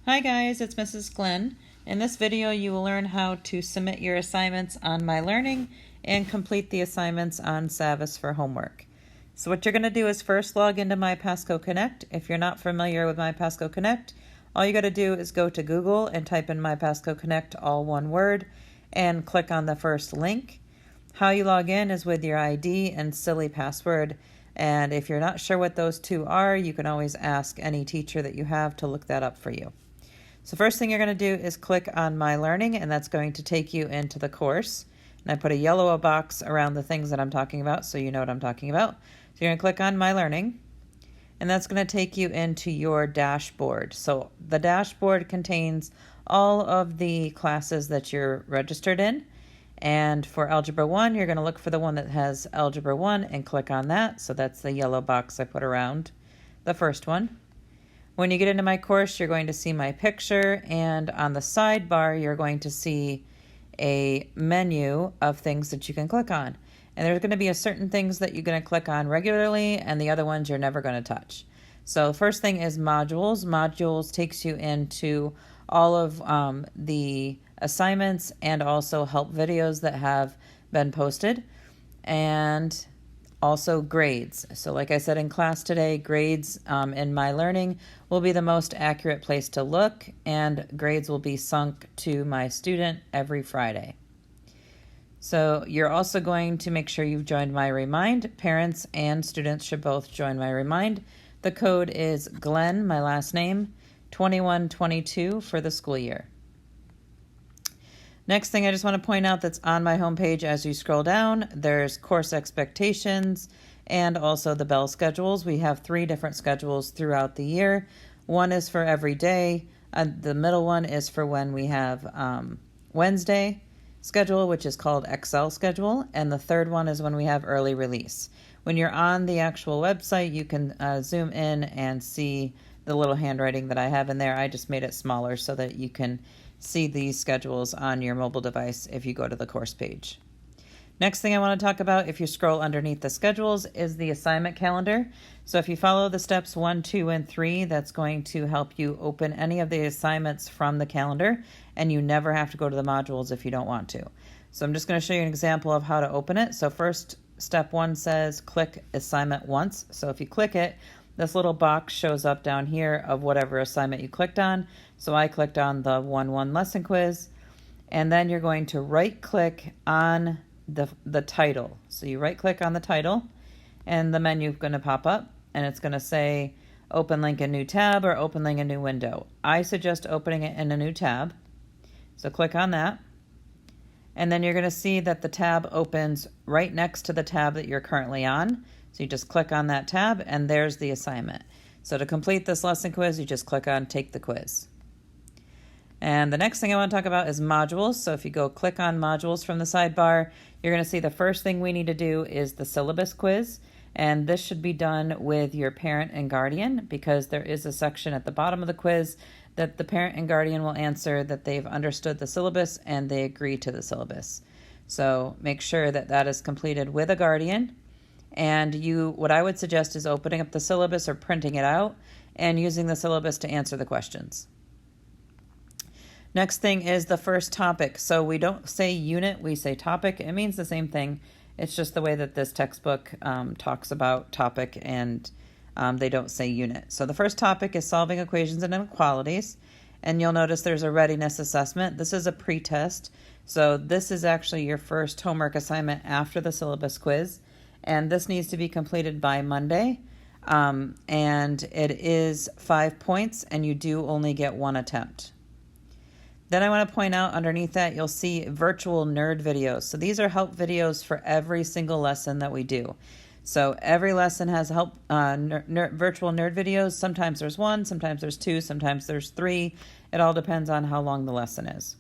Hi guys, it's Mrs. Glynn. In this video you will learn how to submit your assignments on myLearning and complete the assignments on Savvas for homework. So what you're going to do is first log into myPasco Connect. If you're not familiar with myPasco Connect, all you got to do is go to Google and type in myPasco Connect, all one word, and click on the first link. How you log in is with your ID and silly password. And if you're not sure what those two are, you can always ask any teacher that you have to look that up for you. So first thing you're going to do is click on myLearning, and that's going to take you into the course. And I put a yellow box around the things that I'm talking about so you know what I'm talking about. So you're going to click on myLearning, and that's going to take you into your dashboard. So the dashboard contains all of the classes that you're registered in. And for Algebra 1, you're going to look for the one that has Algebra 1 and click on that. So that's the yellow box I put around the first one. When you get into my course, you're going to see my picture, and on the sidebar, you're going to see a menu of things that you can click on. And there's going to be a certain things that you're going to click on regularly, and the other ones you're never going to touch. So first thing is modules. Modules takes you into all of the assignments and also help videos that have been posted, and also grades. So like I said in class today, grades in myLearning will be the most accurate place to look, and grades will be sunk to my student every Friday. So you're also going to make sure you've joined my Remind. Parents and students should both join my Remind. The code is Glynn, my last name, 2122 for the school year. Next thing I just want to point out that's on my homepage as you scroll down, there's course expectations and also the bell schedules. We have 3 different schedules throughout the year. One is for every day. The middle one is for when we have Wednesday schedule, which is called Excel schedule. And the third one is when we have early release. When you're on the actual website, you can zoom in and see the little handwriting that I have in there. I just made it smaller so that you can see these schedules on your mobile device if you go to the course page. Next thing I want to talk about, if you scroll underneath the schedules, is the assignment calendar. So if you follow the steps 1, 2, and 3, that's going to help you open any of the assignments from the calendar, and you never have to go to the modules if you don't want to. So I'm just going to show you an example of how to open it. So first, step 1 says click assignment once. So if you click it, this little box shows up down here of whatever assignment you clicked on. So I clicked on the 1-1 lesson quiz, and then you're going to right click on the title. So you right click on the title, and the menu is going to pop up, and it's going to say open link in new tab or open link in new window. I suggest opening it in a new tab. So click on that, and then you're going to see that the tab opens right next to the tab that you're currently on. So you just click on that tab, and there's the assignment. So to complete this lesson quiz, you just click on Take the Quiz. And the next thing I want to talk about is modules. So if you go click on modules from the sidebar, you're going to see the first thing we need to do is the syllabus quiz. And this should be done with your parent and guardian, because there is a section at the bottom of the quiz that the parent and guardian will answer that they've understood the syllabus and they agree to the syllabus. So make sure that that is completed with a guardian. And what I would suggest is opening up the syllabus or printing it out and using the syllabus to answer the questions. Next thing is the first topic. So we don't say unit, we say topic. It means the same thing. It's just the way that this textbook talks about topic, and they don't say unit. So the first topic is solving equations and inequalities. And you'll notice there's a readiness assessment. This is a pre-test. So this is actually your first homework assignment after the syllabus quiz. And this needs to be completed by Monday. And it is 5 points, and you do only get 1 attempt. Then I want to point out underneath that, you'll see virtual nerd videos. So these are help videos for every single lesson that we do. So every lesson has help virtual nerd videos. Sometimes there's 1, sometimes there's 2, sometimes there's 3. It all depends on how long the lesson is.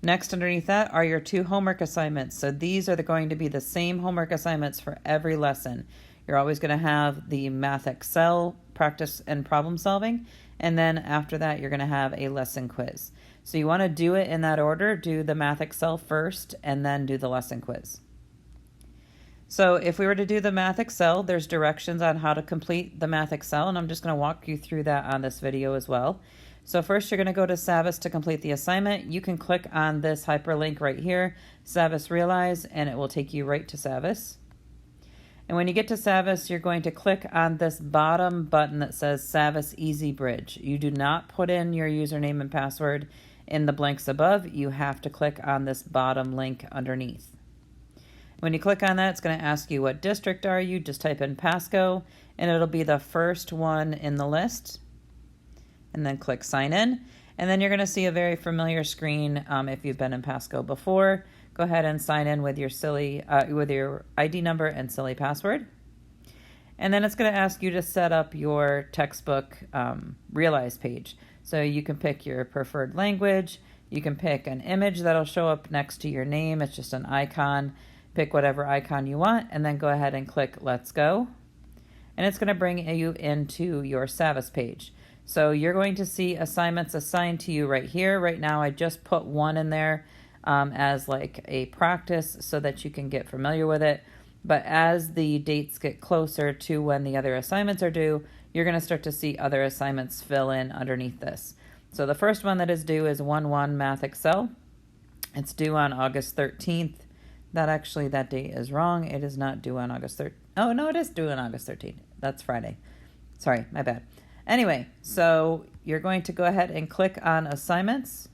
Next, underneath that are your 2 homework assignments. So these are going to be the same homework assignments for every lesson. You're always going to have the Math Excel practice and problem solving. And then after that, you're going to have a lesson quiz. So you want to do it in that order. Do the Math Excel first, and then do the lesson quiz. So if we were to do the Math Excel, there's directions on how to complete the Math Excel, and I'm just going to walk you through that on this video as well. So first you're going to go to Savvas to complete the assignment. You can click on this hyperlink right here, Savvas Realize, and it will take you right to Savvas. And when you get to Savvas, you're going to click on this bottom button that says Savvas Easy Bridge. You do not put in your username and password in the blanks above. You have to click on this bottom link underneath. When you click on that, it's going to ask you what district are you. Just type in Pasco, and it'll be the first one in the list. And then click Sign In. And then you're going to see a very familiar screen if you've been in Pasco before. Go ahead and sign in with your with your ID number and silly password. And then it's going to ask you to set up your textbook Realize page. So you can pick your preferred language. You can pick an image that'll show up next to your name. It's just an icon. Pick whatever icon you want, and then go ahead and click Let's Go. And it's going to bring you into your Savvas page. So you're going to see assignments assigned to you right here. Right now, I just put one in there as like a practice so that you can get familiar with it. But as the dates get closer to when the other assignments are due, you're going to start to see other assignments fill in underneath this. So the first one that is due is 1-1 Math Excel. It's due on August 13th. That date is wrong. It is not due on August 13th. Oh, no, it is due on August 13th. That's Friday. Sorry, my bad. Anyway, so you're going to go ahead and click on assignments,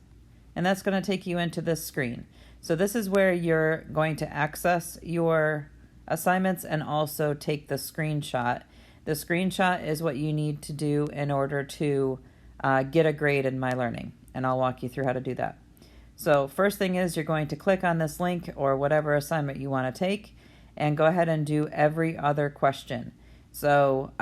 and that's going to take you into this screen. So this is where you're going to access your assignments and also take the screenshot. The screenshot is what you need to do in order to get a grade in myLearning, and I'll walk you through how to do that. So first thing is you're going to click on this link or whatever assignment you want to take and go ahead and do every other question. So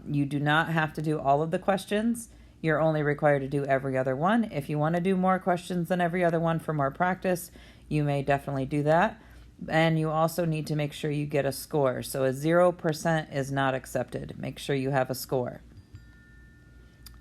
you do not have to do all of the questions. You're only required to do every other one. If you want to do more questions than every other one for more practice, you may definitely do that. And you also need to make sure you get a score. So a 0% is not accepted. Make sure you have a score.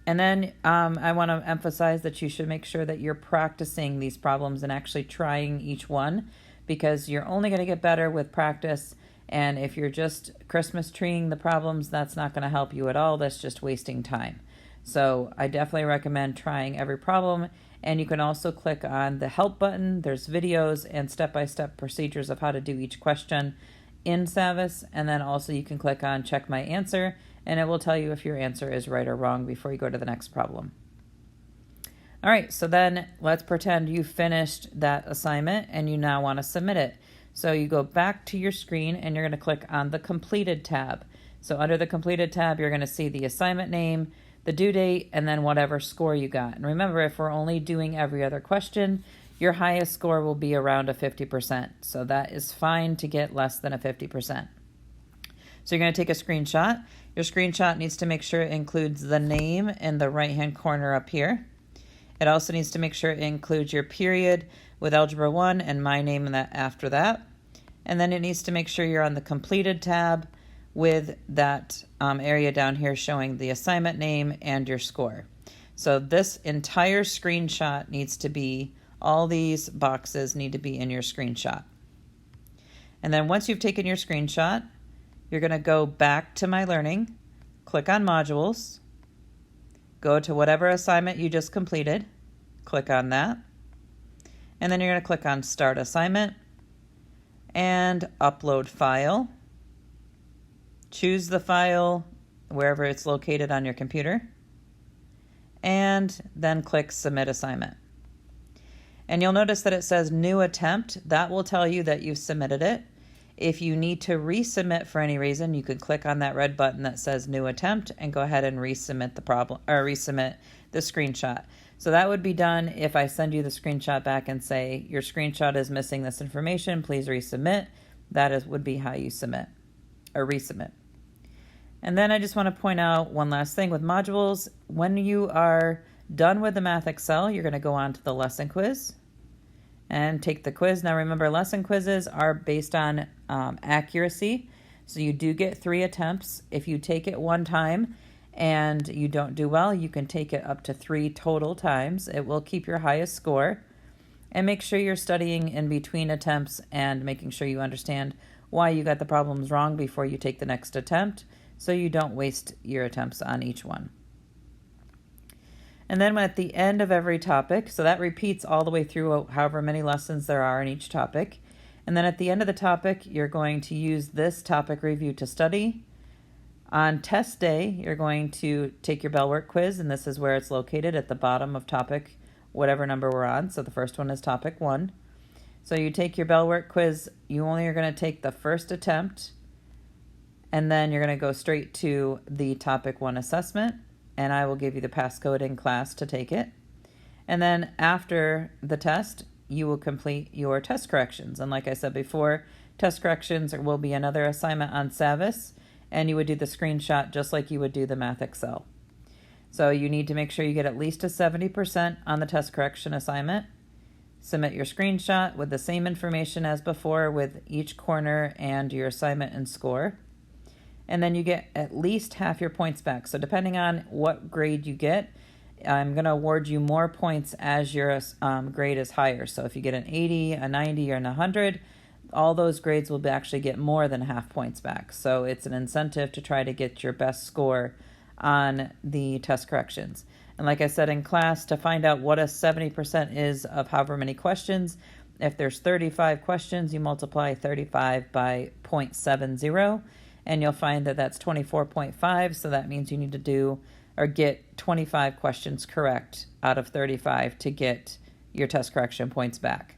And then I want to emphasize that you should make sure that you're practicing these problems and actually trying each one, because you're only going to get better with practice. And if you're just Christmas treeing the problems, that's not going to help you at all. That's just wasting time. So I definitely recommend trying every problem. And you can also click on the help button. There's videos and step-by-step procedures of how to do each question in Savvas. And then also you can click on check my answer, and it will tell you if your answer is right or wrong before you go to the next problem. All right, so then let's pretend you finished that assignment and you now want to submit it. So you go back to your screen and you're going to click on the completed tab. So under the completed tab, you're going to see the assignment name, the due date, and then whatever score you got. And remember, if we're only doing every other question, your highest score will be around a 50%. So that is fine to get less than a 50%. So you're going to take a screenshot. Your screenshot needs to make sure it includes the name in the right-hand corner up here. It also needs to make sure it includes your period with Algebra 1 and my name and that after that. And then it needs to make sure you're on the completed tab with that area down here showing the assignment name and your score. So this entire screenshot needs to be, all these boxes need to be in your screenshot. And then once you've taken your screenshot, you're going to go back to myLearning, click on Modules, go to whatever assignment you just completed, click on that, and then you're going to click on Start Assignment and Upload File. Choose the file wherever it's located on your computer, and then click Submit Assignment. And you'll notice that it says New Attempt. That will tell you that you've submitted it. If you need to resubmit for any reason, you can click on that red button that says New Attempt and go ahead and resubmit the problem or resubmit the screenshot. So that would be done if I send you the screenshot back and say your screenshot is missing this information, please resubmit. That would be how you submit or resubmit. And then I just want to point out one last thing with modules. When you are done with the Math Excel, you're going to go on to the lesson quiz and take the quiz. Now remember, lesson quizzes are based on accuracy. So you do get 3 attempts. If you take it one time and you don't do well, you can take it up to 3 total times. It will keep your highest score. And make sure you're studying in between attempts and making sure you understand why you got the problems wrong before you take the next attempt, so you don't waste your attempts on each one. And then at the end of every topic, so that repeats all the way through however many lessons there are in each topic. And then at the end of the topic, you're going to use this topic review to study. On test day, you're going to take your Bell Work quiz, and this is where it's located at the bottom of topic, whatever number we're on. So the first one is topic 1. So you take your Bell Work quiz, you only are going to take the first attempt, and then you're going to go straight to the topic 1 assessment, and I will give you the passcode in class to take it. And then after the test, you will complete your test corrections. And like I said before, test corrections will be another assignment on Savvas, and you would do the screenshot just like you would do the Math Excel. So you need to make sure you get at least a 70% on the test correction assignment. Submit your screenshot with the same information as before with each corner and your assignment and score. And then you get at least half your points back. So depending on what grade you get, I'm going to award you more points as your grade is higher. So if you get an 80, a 90, or an 100, all those grades will actually get more than half points back. So it's an incentive to try to get your best score on the test corrections. And like I said in class, to find out what a 70% is of however many questions, if there's 35 questions, you multiply 35 by 0.70, and you'll find that that's 24.5. So that means you need to do or get 25 questions correct out of 35 to get your test correction points back.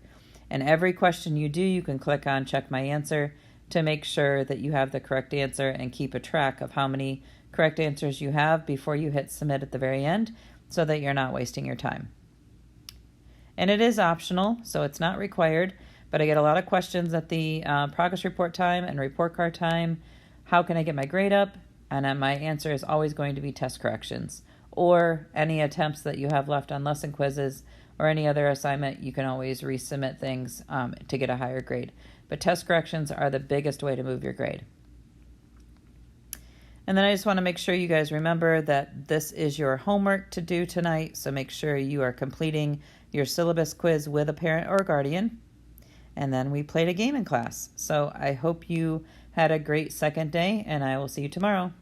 And every question you do, you can click on Check My Answer to make sure that you have the correct answer and keep a track of how many correct answers you have before you hit submit at the very end so that you're not wasting your time. And it is optional, so it's not required, but I get a lot of questions at the progress report time and report card time. How can I get my grade up? And my answer is always going to be test corrections or any attempts that you have left on lesson quizzes or any other assignment. You can always resubmit things to get a higher grade. But test corrections are the biggest way to move your grade. And then I just want to make sure you guys remember that this is your homework to do tonight. So make sure you are completing your syllabus quiz with a parent or guardian. And then we played a game in class. So I hope you had a great second day, and I will see you tomorrow.